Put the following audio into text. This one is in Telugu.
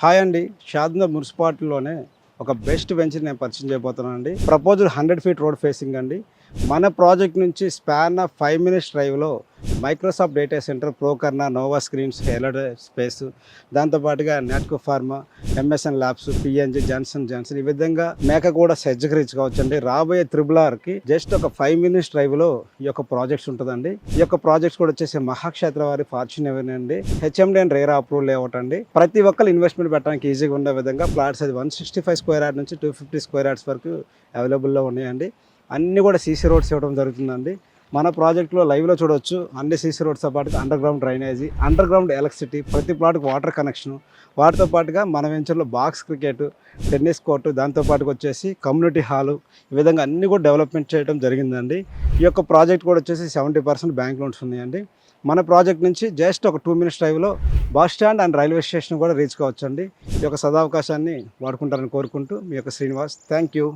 హాయ్ అండి. షాద్నగర్ మున్సిపాలిటీలోనే ఒక బెస్ట్ వెంచర్ నేను పరిచయం చేయబోతున్నానండి. ప్రపోజల్ 100 ఫీట్ రోడ్ ఫేసింగ్ అండి. మన ప్రాజెక్ట్ నుంచి స్పాన్ ఆఫ్ 5 మినిట్స్ డ్రైవ్లో మైక్రోసాఫ్ట్ డేటా సెంటర్, ప్రోకర్నా, నోవా స్క్రీన్స్, హెలడ్ స్పేస్, దాంతోపాటుగా Natco pharma, MSN labs, PNG, Johnson ఈ విధంగా మేక కూడా సజ్జకి రీచ్ కావచ్చండి. రాబోయే త్రిబుల్-ఆర్కి జస్ట్ ఒక 5 మినిట్స్ డ్రైవ్లో ఈ యొక్క ప్రాజెక్ట్స్ ఉంటుందండి. ఈ యొక్క ప్రాజెక్ట్స్ కూడా వచ్చేసి మహాక్షేత్ర వారి ఫార్చ్యూన్ అండి, HMD and RERA approval layout అండి. ప్రతి ఒక్కరు ఇన్వెస్ట్మెంట్ పెట్టడానికి ఈజీగా ఉండే విధంగా ప్లాట్స్ అది 165 స్క్వేర్ యార్డ్ నుంచి 250 స్క్వేర్ యార్డ్స్ వరకు అవైలబుల్లో ఉన్నాయండి. అన్నీ కూడా సీసీ రోడ్స్ ఇవ్వడం జరుగుతుందండి. మన ప్రాజెక్ట్లో లైవ్లో చూడవచ్చు. అన్ని సీసీ రోడ్స్తో పాటుగా under ground drainage, under ground electricity, ప్రతి ప్లాట్కి వాటర్ కనెక్షను, వాటితో పాటుగా మన వెంచర్లో బాక్స్ క్రికెట్, టెన్నిస్ కోర్టు, దాంతోపాటుగా వచ్చేసి కమ్యూనిటీ హాలు, ఈ విధంగా అన్నీ కూడా డెవలప్మెంట్ చేయడం జరిగిందండి. ఈ యొక్క ప్రాజెక్ట్ కూడా వచ్చేసి 70% బ్యాంక్ లోన్స్ ఉన్నాయండి. మన ప్రాజెక్ట్ నుంచి జస్ట్ ఒక 2 మినిట్స్ డ్రైవ్లో bus stand and railway station కూడా రీచ్ కావచ్చండి. ఈ యొక్క సదావకాశాన్ని వాడుకుంటారని కోరుకుంటూ మీ యొక్క శ్రీనివాస్. Thank you.